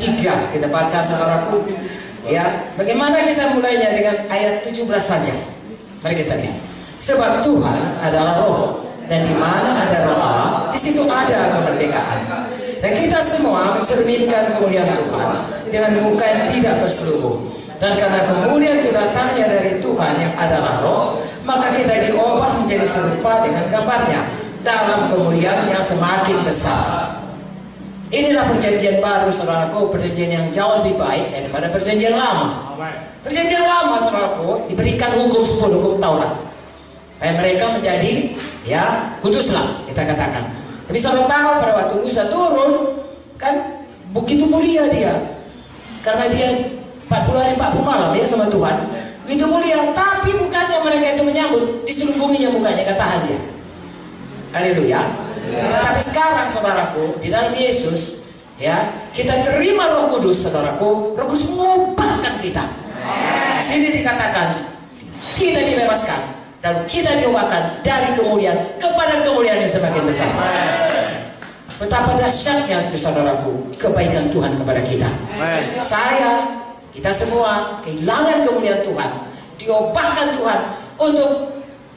3 kita baca saudaraku. Ya, bagaimana kita mulainya dengan ayat 17 saja. Mari kita lihat. Sebab Tuhan adalah roh, dan di mana ada roh Allah, di situ ada kemerdekaan. Dan kita semua mencerminkan kemuliaan Tuhan dengan muka yang tidak berselubung. Dan karena kemuliaan itu datangnya dari Tuhan yang adalah roh, maka kita diubah menjadi serupa dengan gambarnya dalam kemuliaan yang semakin besar. Inilah perjanjian baru, saudaraku, perjanjian yang jauh lebih baik daripada perjanjian lama. Perjanjian lama, saudaraku, diberikan hukum 10 hukum Taurat. Supaya mereka menjadi, ya, kuduslah, kita katakan. Tapi saudara tahu pada waktu Musa turun, kan begitu mulia dia. Karena dia 40 hari 40 malam ya sama Tuhan. Begitu mulia, tapi bukannya mereka itu menyambut, diselubunginya mukanya, katahan dia. Haleluya. Tetapi sekarang saudaraku, di dalam Yesus, ya, kita terima Roh Kudus, saudaraku. Roh Kudus mengubahkan kita. Di sini dikatakan kita dibebaskan dan kita diubahkan dari kemuliaan kepada kemuliaan yang semakin besar. Betapa dahsyatnya itu, saudaraku, kebaikan Tuhan kepada kita. Kita semua kehilangan kemuliaan Tuhan, diubahkan Tuhan untuk,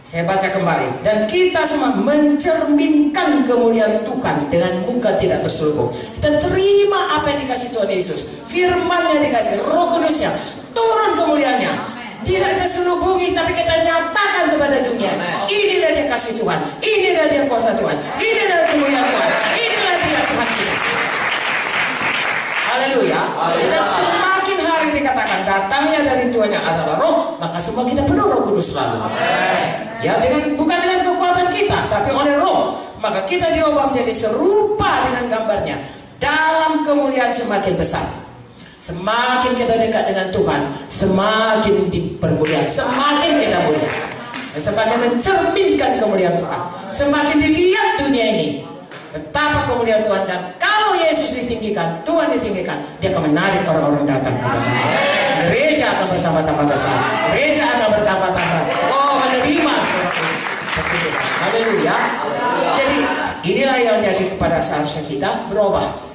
saya baca kembali, dan kita semua mencerminkan kemuliaan Tuhan dengan muka tidak berselubung. Kita terima apa yang dikasih Tuhan Yesus, firman-Nya dikasih, Roh Kudusnya turun kemuliaannya, tidak terselubungi, tapi kita nyatakan kepada dunia, inilah dia kasih Tuhan, inilah dia kuasa Tuhan, inilah kemuliaan Tuhan, inilah dia Tuhan kita. Haleluya. Dan semakin hari dikatakan datangnya dari Tuhan yang adalah roh, maka semua kita penuh Roh Kudus selalu. Ya, bukan dengan kekuatan kita, tapi oleh roh. Maka kita diubah menjadi serupa dengan gambarnya dalam kemuliaan semakin besar. Semakin kita dekat dengan Tuhan, semakin dipermuliakan, semakin kita mulia, semakin mencerminkan kemuliaan Tuhan, semakin dilihat dunia ini betapa kemuliaan Tuhan. Dan kalau Yesus ditinggikan, Tuhan ditinggikan, dia akan menarik orang-orang datang kepada Dia. Gereja akan bertambah-tambah besar, gereja akan bertambah-tambah. Oh, menerima. Haleluya. Jadi inilah yang jadi pada seharusnya kita berubah.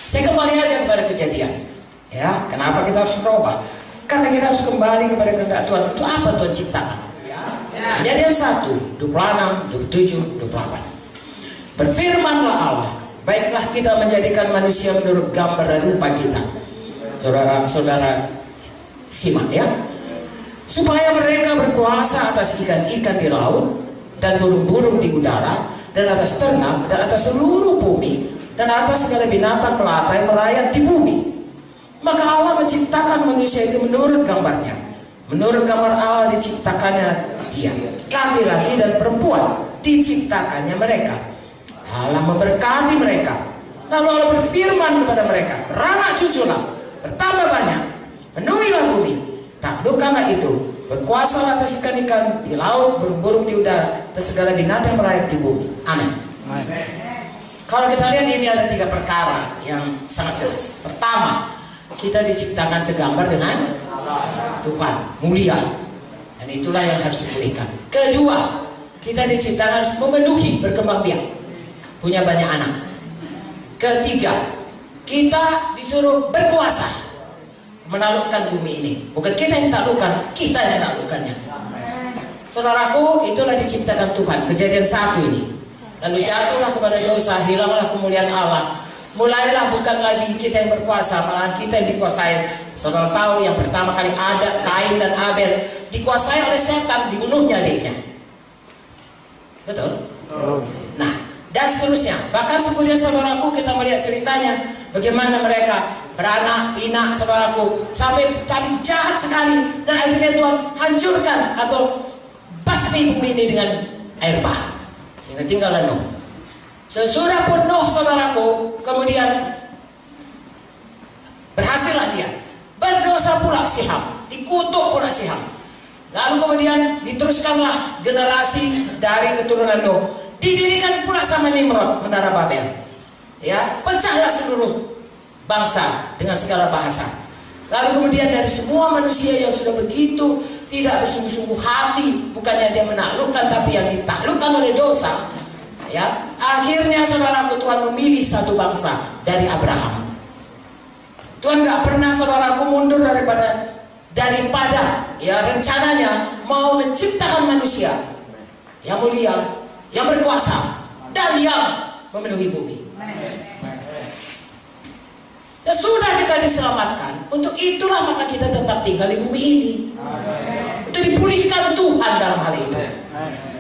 Saya kembali aja kepada kejadian. Ya, kenapa kita harus berubah? Karena kita harus kembali kepada kehendak Tuhan. Itu apa Tuhan ciptakan? Kejadian 1, 26, 27, 28. Berfirmanlah Allah, baiklah kita menjadikan manusia menurut gambar dan rupa kita. Saudara-saudara simak ya. Supaya mereka berkuasa atas ikan-ikan di laut dan burung-burung di udara dan atas ternak dan atas seluruh bumi dan atas segala binatang melata yang merayap di bumi. Maka Allah menciptakan manusia itu menurut gambarnya. Menurut gambar Allah diciptakannya dia, laki-laki dan perempuan diciptakannya mereka. Allah memberkati mereka. Lalu Allah berfirman kepada mereka, beranak cuculah, bertambah banyak, penuhilah bumi, taklukkanlah itu, berkuasa atas ikan-ikan di laut, burung-burung di udara, atas segala binatang merayap di bumi. Amin. Kalau kita lihat ini ada 3 perkara yang sangat jelas. Pertama, kita diciptakan segambar dengan Tuhan, mulia, dan itulah yang harus dipulihkan. Kedua, kita diciptakan harus memenuhi, berkembang biak, punya banyak anak. Ketiga, kita disuruh berkuasa menaklukkan bumi ini. Bukan kita yang taklukkan, kita yang menaklukkannya. Saudaraku, itulah diciptakan Tuhan. Kejadian 1 ini. Lalu jatuhlah kepada dosa, hilanglah kemuliaan Allah. Mulailah bukan lagi kita yang berkuasa, malahan kita yang dikuasai. Saudara tahu yang pertama kali ada Kain dan Abel dikuasai oleh setan, dibunuhnya adiknya. Betul? Nah, dan seterusnya. Bahkan kemudian saudaraku kita melihat ceritanya bagaimana mereka beranak pinak, saudaraku, sampai tadi jahat sekali, dan akhirnya Tuhan hancurkan atau basmi bumi ini dengan air bah, sehingga tinggallah Nuh. Sesudah pun Nuh, saudaraku, kemudian berhasillah dia, berdosa pula si Ham, dikutuk pula si Ham. Lalu kemudian diteruskanlah generasi dari keturunan Nuh. Didirikan pula sama Nimrod menara Babel. Ya, pecahlah seluruh bangsa dengan segala bahasa. Lalu kemudian dari semua manusia yang sudah begitu tidak bersungguh-sungguh hati, bukannya dia menaklukkan tapi yang ditaklukkan oleh dosa. Ya, akhirnya saudaraku, Tuhan memilih satu bangsa dari Abraham. Tuhan nggak pernah saudaraku mundur daripada ya rencananya mau menciptakan manusia yang mulia, yang berkuasa, dan yang memenuhi bumi. Sesudah kita diselamatkan, untuk itulah maka kita tetap tinggal di bumi ini. Untuk dipulihkan Tuhan dalam hal itu.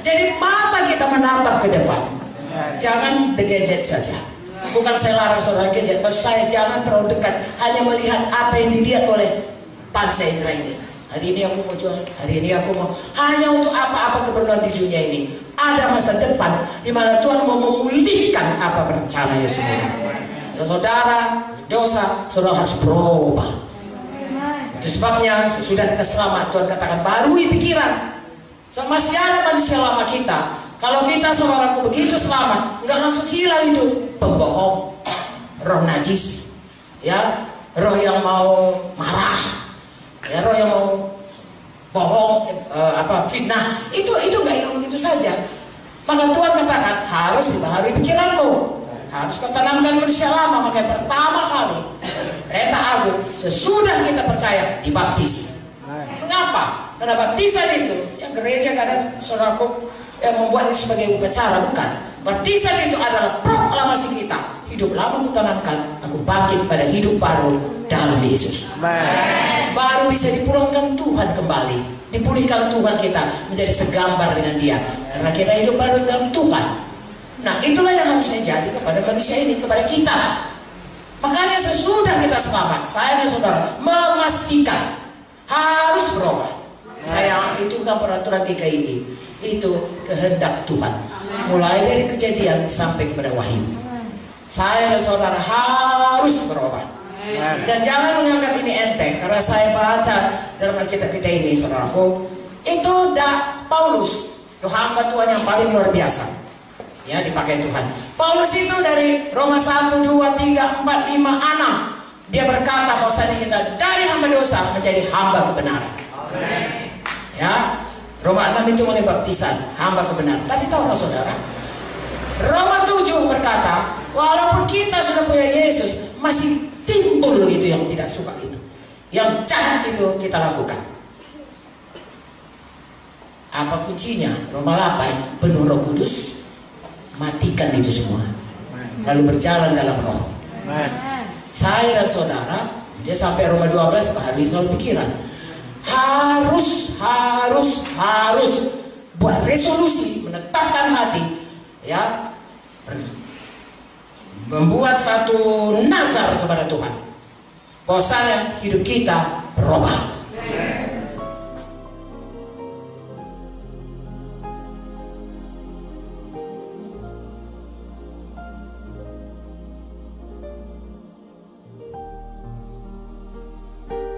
Jadi mata kita menatap ke depan, jangan the gadget saja. Bukan saya larang saudara gadget, maksud saya jangan terlalu dekat hanya melihat apa yang dilihat oleh panca indera ini. Hari ini aku mau jual, hari ini aku mau, hanya untuk apa-apa keperluan di dunia ini. Ada masa depan di mana Tuhan mau memulihkan apa rencananya semua. Saudara dosa, saudara harus berubah. Itu sebabnya sesudah kita selamat, Tuhan katakan barui pikiran. So, masih ada manusia lama kita. Kalau kita saudaraku begitu selamat, nggak langsung hilang itu pembohong, roh najis, ya, roh yang mau marah, ya, roh yang mau bohong, fitnah, itu nggak hilang begitu saja. Maka Tuhan katakan harus dibaharui pikiranmu, harus kau tanamkan manusia lama. Maka pertama kali perintah agung sesudah kita percaya dibaptis. Mengapa? Karena baptisan itu yang gereja kadang saudaraku yang membuat itu sebagai upacara, bukan. Baptisan itu adalah proklamasi kita. Hidup lama aku tanamkan, aku bangkit pada hidup baru dalam Yesus. Baru bisa dipulangkan Tuhan kembali, dipulihkan Tuhan kita menjadi segambar dengan Dia, karena kita hidup baru dalam Tuhan. Nah, itulah yang harusnya jadi kepada manusia ini, kepada kita. Makanya sesudah kita selamat, saya dan saudara memastikan harus berubah. Saya itu kan peraturan GKI, itu kehendak Tuhan. Mulai dari Kejadian sampai kepada Wahyu. Saya dan saudara harus berubah. Dan jangan menganggap ini enteng, karena saya baca dalam Alkitab kita ini, saudaraku, itu Paulus, itu hamba Tuhan yang paling luar biasa. Ya, dipakai Tuhan. Paulus itu dari Roma 1, 2, 3, 4, 5, 6. Dia berkata bahwasanya kita dari hamba dosa menjadi hamba kebenaran. Ya, Roma 6 itu mulai baptisan, hamba kebenaran. Tapi tahukah saudara, Roma 7 berkata, walaupun kita sudah punya Yesus, masih timbul itu yang tidak suka itu, yang jahat itu kita lakukan. Apa kuncinya? Roma 8, penuh Roh Kudus, matikan itu semua, lalu berjalan dalam Roh. Saya dan saudara, dia sampai Roma 12 baru selalu pikiran. Harus buat resolusi, menetapkan hati, ya, membuat satu nazar kepada Tuhan bahwasanya hidup kita berubah.